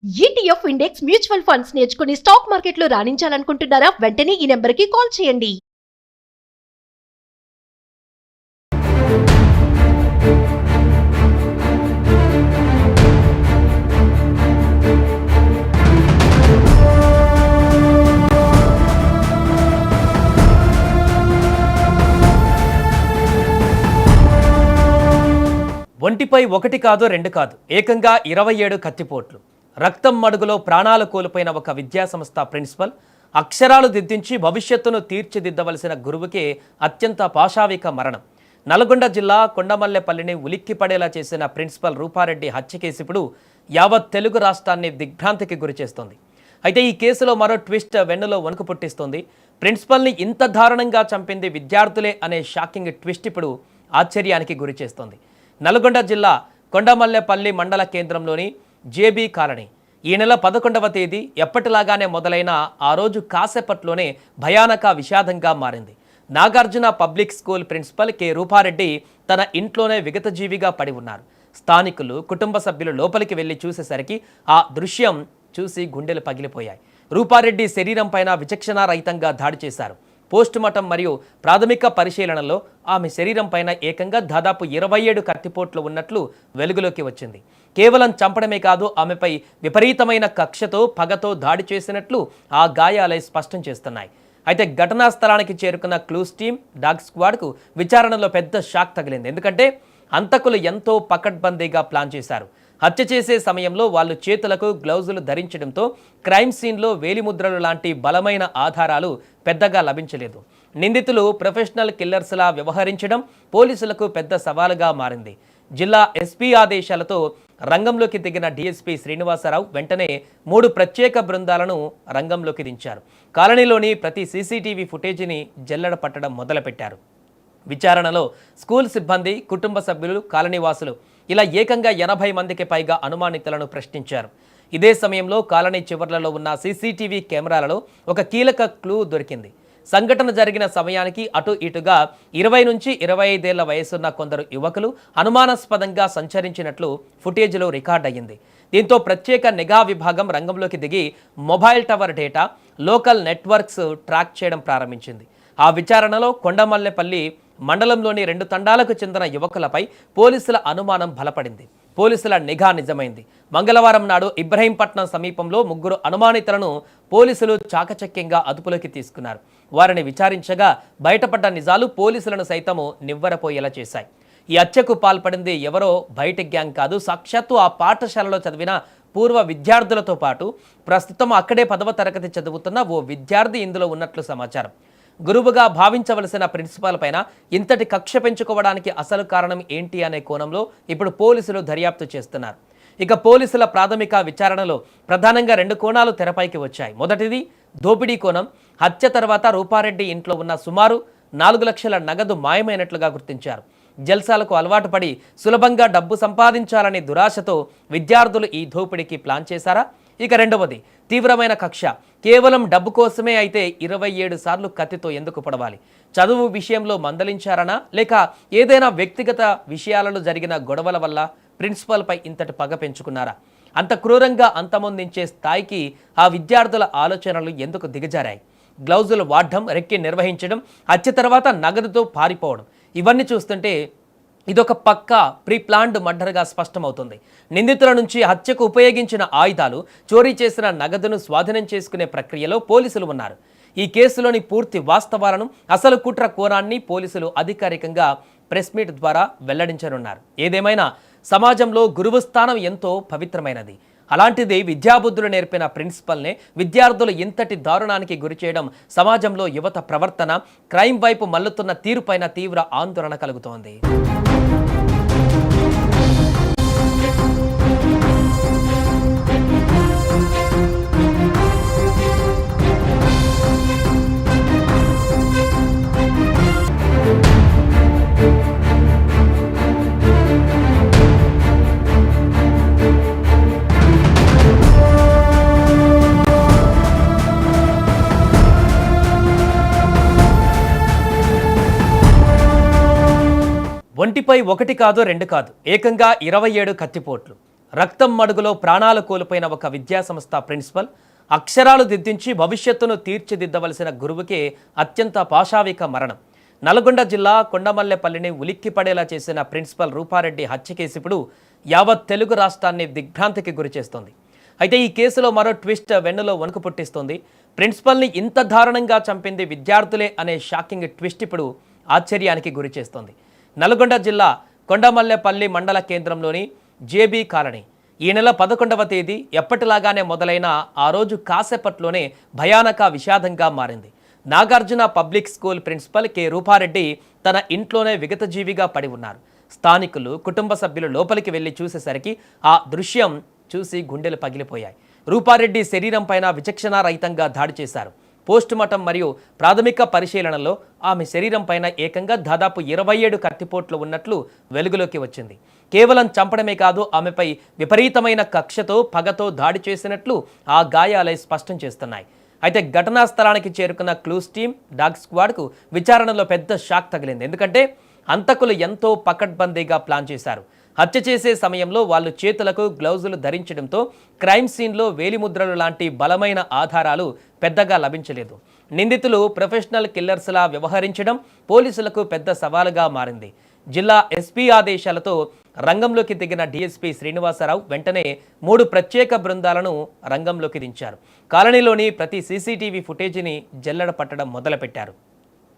ETF index mutual funds నేర్చుకుని stock మార్కెట్లో రాణించాలనుకుంటున్నారా? వెంటనే ఈ నెంబర్కి కాల్ చేయండి. ఒంటిపై ఒకటి కాదు రెండు కాదు ఏకంగా 27 కత్తిపోట్లు. రక్తం మడుగులో ప్రాణాలు కోల్పోయిన ఒక విద్యాసంస్థ ప్రిన్సిపల్, అక్షరాలు దిద్దించి భవిష్యత్తును తీర్చిదిద్దవలసిన గురువుకే అత్యంత పాశావిక మరణం. నల్గొండ జిల్లా కొండమల్లెపల్లిని ఉలిక్కిపడేలా చేసిన ప్రిన్సిపల్ రూపారెడ్డి హత్య కేసు ఇప్పుడు యావత్ తెలుగు రాష్ట్రాన్ని దిగ్భ్రాంతికి గురిచేస్తోంది. అయితే ఈ కేసులో మరో ట్విస్ట్ వెన్నులో వణుకు పుట్టిస్తోంది. ప్రిన్సిపల్ని ఇంత దారుణంగా చంపింది విద్యార్థులే అనే షాకింగ్ ట్విస్ట్ ఇప్పుడు ఆశ్చర్యానికి గురిచేస్తోంది. నల్గొండ జిల్లా కొండమల్లెపల్లి మండల కేంద్రంలోని జేబీ కాలనీ ఈ నెల 11వ తేదీ ఎప్పటిలాగానే మొదలైన ఆ రోజు కాసేపట్లోనే భయానక విషాదంగా మారింది. Nagarjuna public school principal K Rupa Reddy తన ఇంట్లోనే విగతజీవిగా పడి ఉన్నారు. స్థానికులు, కుటుంబ సభ్యులు లోపలికి వెళ్లి చూసేసరికి ఆ దృశ్యం చూసి గుండెలు పగిలిపోయాయి. రూపారెడ్డి శరీరం పైన విచక్షణారహితంగా దాడి చేశారు. పోస్టుమార్టం మరియు ప్రాథమిక పరిశీలనలో ఆమె శరీరం పైన ఏకంగా దాదాపు 27 కత్తిపోట్లు ఉన్నట్లు వెలుగులోకి వచ్చింది. కేవలం చంపడమే కాదు, ఆమెపై విపరీతమైన కక్షతో, పగతో దాడి చేసినట్లు ఆ గాయాలే స్పష్టం చేస్తున్నాయి. అయితే ఘటనా స్థలానికి చేరుకున్న క్లూస్ టీమ్, డాగ్ స్క్వాడ్కు విచారణలో పెద్ద షాక్ తగిలింది. ఎందుకంటే హంతకులు ఎంతో పకడ్బందీగా ప్లాన్ చేశారు. హత్య చేసే సమయంలో వాళ్ళు చేతులకు గ్లౌజులు ధరించడంతో క్రైమ్ సీన్లో వేలిముద్రలు లాంటి బలమైన ఆధారాలు పెద్దగా లభించలేదు. నిందితులు ప్రొఫెషనల్ కిల్లర్స్లా వ్యవహరించడం పోలీసులకు పెద్ద సవాలుగా మారింది. జిల్లా ఎస్పీ ఆదేశాలతో రంగంలోకి దిగిన డీఎస్పీ శ్రీనివాసరావు వెంటనే 3 ప్రత్యేక బృందాలను రంగంలోకి దించారు. కాలనీలోని ప్రతి సీసీటీవీ ఫుటేజీని జల్లెడ పట్టడం మొదలుపెట్టారు. విచారణలో స్కూల్ సిబ్బంది, కుటుంబ సభ్యులు, కాలనీవాసులు ఇలా ఏకంగా 80 మందికి పైగా అనుమానితులను ప్రశ్నించారు. ఇదే సమయంలో కాలనీ చివర్లలో ఉన్న సీసీటీవీ కెమెరాలలో ఒక కీలక క్లూ దొరికింది. సంఘటన జరిగిన సమయానికి అటు ఇటుగా 20 నుంచి 25 ఏళ్ల వయసున్న కొందరు యువకులు అనుమానాస్పదంగా సంచరించినట్లు ఫుటేజ్లో రికార్డ్ అయ్యింది. దీంతో ప్రత్యేక నిఘా విభాగం రంగంలోకి దిగి mobile tower data, local networks track చేయడం ప్రారంభించింది. ఆ విచారణలో కొండమల్లెపల్లి మండలంలోని 2 తండాలకు చెందిన యువకులపై పోలీసుల అనుమానం బలపడింది. పోలీసుల నిఘా నిజమైంది. మంగళవారం నాడు ఇబ్రహీంపట్నం సమీపంలో 3 అనుమానితులను పోలీసులు చాకచక్యంగా అదుపులోకి తీసుకున్నారు. వారిని విచారించగా బయటపడ్డ నిజాలు పోలీసులను సైతము నివ్వెరపోయేలా చేశాయి. ఈ హత్యకు పాల్పడింది ఎవరో బయట గ్యాంగ్ కాదు, సాక్షాత్తు ఆ పాఠశాలలో చదివిన పూర్వ విద్యార్థులతో పాటు ప్రస్తుతం అక్కడే 10వ తరగతి చదువుతున్న ఓ విద్యార్థి ఇందులో ఉన్నట్లు సమాచారం. గురువుగా భావించవలసిన ప్రిన్సిపాల్ పైన ఇంతటి కక్ష పెంచుకోవడానికి అసలు కారణం ఏంటి అనే కోణంలో ఇప్పుడు పోలీసులు దర్యాప్తు చేస్తున్నారు. ఇక పోలీసుల ప్రాథమిక విచారణలో ప్రధానంగా 2 కోణాలు తెరపైకి వచ్చాయి. మొదటిది దోపిడీ కోణం. హత్య తర్వాత రూపారెడ్డి ఇంట్లో ఉన్న సుమారు 4 లక్షల నగదు మాయమైనట్లుగా గుర్తించారు. జల్సాలకు అలవాటు పడి సులభంగా డబ్బు సంపాదించాలనే దురాశతో విద్యార్థులు ఈ దోపిడీకి ప్లాన్ చేశారా? ఇక రెండవది తీవ్రమైన కక్ష. కేవలం డబ్బు కోసమే అయితే 27 సార్లు కత్తితో ఎందుకు పొడవాలి? చదువు విషయంలో మందలించారనా, లేక ఏదైనా వ్యక్తిగత విషయాలలో జరిగిన గొడవల వల్ల ప్రిన్సిపల్పై ఇంతటి పగ పెంచుకున్నారా? అంత క్రూరంగా అంతమొందించే స్థాయికి ఆ విద్యార్థుల ఆలోచనలు ఎందుకు దిగజారాయి? గ్లౌజులు వాడడం, రెక్కి నిర్వహించడం, హత్య తర్వాత నగదుతో పారిపోవడం, ఇవన్నీ చూస్తుంటే ఇదొక పక్కా ప్రీప్లాన్డ్ మర్డర్గా స్పష్టమవుతుంది. నిందితుల నుంచి హత్యకు ఉపయోగించిన ఆయుధాలు, చోరీ చేసిన నగదును స్వాధీనం చేసుకునే ప్రక్రియలో పోలీసులు ఉన్నారు. ఈ కేసులోని పూర్తి వాస్తవాలను, అసలు కుట్ర కోణాన్ని పోలీసులు అధికారికంగా ప్రెస్ మీట్ ద్వారా వెల్లడించనున్నారు. ఏదేమైనా సమాజంలో గురువు స్థానం ఎంతో పవిత్రమైనది. అలాంటిది విద్యాబుద్ధులు నేర్పిన ప్రిన్సిపల్నే విద్యార్థులు ఇంతటి దారుణానికి గురి చేయడం సమాజంలో యువత ప్రవర్తన, క్రైమ్ వైపు మల్లుతున్న తీరుపైన తీవ్ర ఆందోళన కలుగుతోంది. ఒంటిపై ఒకటి కాదు రెండు కాదు ఏకంగా 27 కత్తిపోట్లు. రక్తం మడుగులో ప్రాణాలు కోల్పోయిన ఒక విద్యాసంస్థ ప్రిన్సిపల్, అక్షరాలు దిద్దించి భవిష్యత్తును తీర్చిదిద్దవలసిన గురువుకే అత్యంత పాశావిక మరణం. నల్గొండ జిల్లా కొండమల్లెపల్లిని ఉలిక్కిపడేలా చేసిన ప్రిన్సిపల్ రూపారెడ్డి హత్య కేసు ఇప్పుడు యావత్ తెలుగు రాష్ట్రాన్ని దిగ్భ్రాంతికి గురిచేస్తోంది. అయితే ఈ కేసులో మరో ట్విస్ట్ వెన్నులో వణుకు పుట్టిస్తోంది. ప్రిన్సిపల్ని ఇంత దారుణంగా చంపింది విద్యార్థులే అనే షాకింగ్ ట్విస్ట్ ఇప్పుడు ఆశ్చర్యానికి గురిచేస్తోంది. నల్గొండ జిల్లా కొండమల్లెపల్లి మండల కేంద్రంలోని జేబీ కాలనీ ఈ నెల 11వ తేదీ ఎప్పటిలాగానే మొదలైన ఆ రోజు కాసేపట్లోనే భయానక విషాదంగా మారింది. Nagarjuna public school principal K Rupa Reddy తన ఇంట్లోనే విగతజీవిగా పడి ఉన్నారు. స్థానికులు, కుటుంబ సభ్యులు లోపలికి వెళ్లి చూసేసరికి ఆ దృశ్యం చూసి గుండెలు పగిలిపోయాయి. రూపారెడ్డి శరీరం పైన విచక్షణారహితంగా దాడి చేశారు. పోస్టుమార్టం మరియు ప్రాథమిక పరిశీలనలో ఆమె శరీరం పైన ఏకంగా దాదాపు 27 కత్తిపోట్లు ఉన్నట్లు వెలుగులోకి వచ్చింది. కేవలం చంపడమే కాదు, ఆమెపై విపరీతమైన కక్షతో, పగతో దాడి చేసినట్లు ఆ గాయాలై స్పష్టం చేస్తున్నాయి. అయితే ఘటనా స్థలానికి చేరుకున్న క్లూస్ టీమ్, డాగ్ స్క్వాడ్కు విచారణలో పెద్ద షాక్ తగిలింది. ఎందుకంటే హంతకులు ఎంతో పకడ్బందీగా ప్లాన్ చేశారు. హత్య చేసే సమయంలో వాళ్ళు చేతులకు గ్లౌజులు ధరించడంతో క్రైమ్ సీన్లో వేలిముద్రలు లాంటి బలమైన ఆధారాలు పెద్దగా లభించలేదు. నిందితులు ప్రొఫెషనల్ కిల్లర్స్లా వ్యవహరించడం పోలీసులకు పెద్ద సవాలుగా మారింది. జిల్లా ఎస్పీ ఆదేశాలతో రంగంలోకి దిగిన డీఎస్పీ శ్రీనివాసరావు వెంటనే 3 ప్రత్యేక బృందాలను రంగంలోకి దించారు. కాలనీలోని ప్రతి సీసీటీవీ ఫుటేజీని జల్లెడ పట్టడం మొదలుపెట్టారు.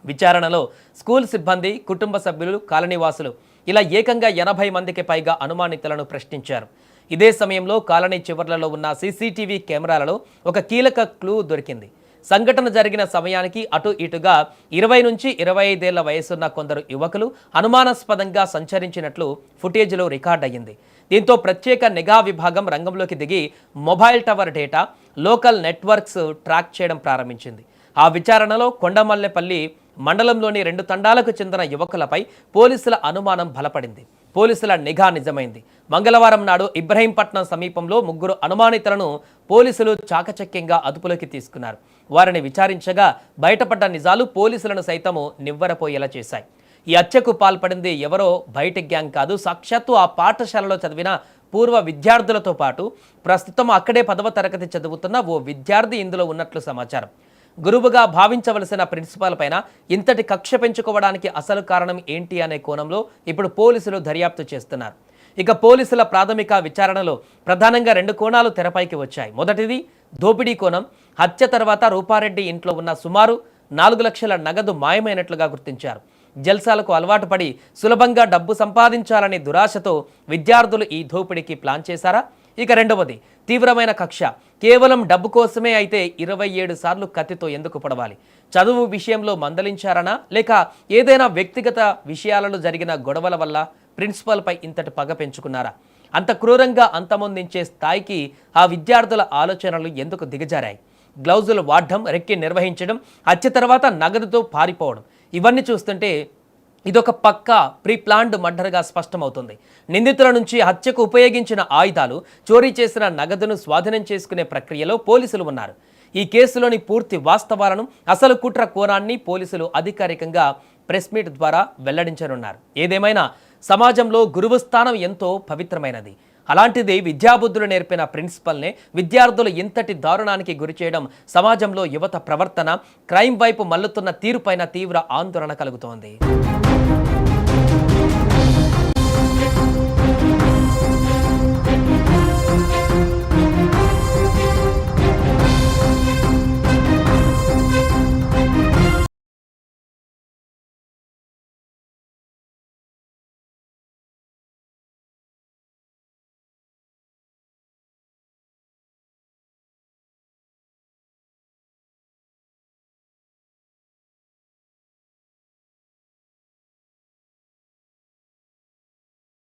విచారణలో స్కూల్ సిబ్బంది, కుటుంబ సభ్యులు, కాలనీవాసులు ఇలా ఏకంగా 80 మందికి పైగా అనుమానితులను ప్రశ్నించారు. ఇదే సమయంలో కాలనీ చివర్లలో ఉన్న సీసీటీవీ కెమెరాలలో ఒక కీలక క్లూ దొరికింది. సంఘటన జరిగిన సమయానికి అటు ఇటుగా 20 నుంచి 25 ఏళ్ల వయసున్న కొందరు యువకులు అనుమానాస్పదంగా సంచరించినట్లు ఫుటేజ్లో రికార్డ్ అయ్యింది. దీంతో ప్రత్యేక నిఘా విభాగం రంగంలోకి దిగి mobile tower data, local networks track చేయడం ప్రారంభించింది. ఆ విచారణలో కొండమల్లెపల్లి మండలంలోని 2 తండాలకు చెందిన యువకులపై పోలీసుల అనుమానం బలపడింది. పోలీసుల నిఘా నిజమైంది. మంగళవారం నాడు ఇబ్రహీంపట్నం సమీపంలో 3 అనుమానితులను పోలీసులు చాకచక్యంగా అదుపులోకి తీసుకున్నారు. వారిని విచారించగా బయటపడ్డ నిజాలు పోలీసులను సైతము నివ్వెరపోయేలా చేశాయి. ఈ హత్యకు పాల్పడింది ఎవరో బయట గ్యాంగ్ కాదు, సాక్షాత్తు ఆ పాఠశాలలో చదివిన పూర్వ విద్యార్థులతో పాటు ప్రస్తుతం అక్కడే 10వ తరగతి చదువుతున్న ఓ విద్యార్థి ఇందులో ఉన్నట్లు సమాచారం. గురువుగా భావించవలసిన ప్రిన్సిపాల్ పైన ఇంతటి కక్ష పెంచుకోవడానికి అసలు కారణం ఏంటి అనే కోణంలో ఇప్పుడు పోలీసులు దర్యాప్తు చేస్తున్నారు. ఇక పోలీసుల ప్రాథమిక విచారణలో ప్రధానంగా 2 కోణాలు తెరపైకి వచ్చాయి. మొదటిది దోపిడీ కోణం. హత్య తర్వాత రూపారెడ్డి ఇంట్లో ఉన్న సుమారు 4 లక్షల నగదు మాయమైనట్లుగా గుర్తించారు. జల్సాలకు అలవాటు పడి సులభంగా డబ్బు సంపాదించాలనే దురాశతో విద్యార్థులు ఈ దోపిడీకి ప్లాన్ చేశారా? ఇక రెండవది తీవ్రమైన కక్ష. కేవలం డబ్బు కోసమే అయితే 27 సార్లు కత్తితో ఎందుకు పొడవాలి? చదువు విషయంలో మందలించారనా, లేక ఏదైనా వ్యక్తిగత విషయాలలో జరిగిన గొడవల వల్ల ప్రిన్సిపల్పై ఇంతటి పగ పెంచుకున్నారా? అంత క్రూరంగా అంతమొందించే స్థాయికి ఆ విద్యార్థుల ఆలోచనలు ఎందుకు దిగజారాయి? గ్లౌజులు వాడడం, రెక్కి నిర్వహించడం, హత్య తర్వాత నగదుతో పారిపోవడం, ఇవన్నీ చూస్తుంటే ఇదొక పక్కా ప్రీప్లాన్డ్ మర్డర్గా స్పష్టమవుతుంది. నిందితుల నుంచి హత్యకు ఉపయోగించిన ఆయుధాలు, చోరీ చేసిన నగదును స్వాధీనం చేసుకునే ప్రక్రియలో పోలీసులు ఉన్నారు. ఈ కేసులోని పూర్తి వాస్తవాలను, అసలు కుట్ర కోణాన్ని పోలీసులు అధికారికంగా ప్రెస్ మీట్ ద్వారా వెల్లడించనున్నారు. ఏదేమైనా సమాజంలో గురువు స్థానం ఎంతో పవిత్రమైనది. అలాంటిది విద్యాబుద్ధులు నేర్పిన ప్రిన్సిపల్నే విద్యార్థులు ఇంతటి దారుణానికి గురిచేయడం సమాజంలో యువత ప్రవర్తన, క్రైమ్ వైపు మల్లుతున్న తీరుపైన తీవ్ర ఆందోళన కలుగుతోంది.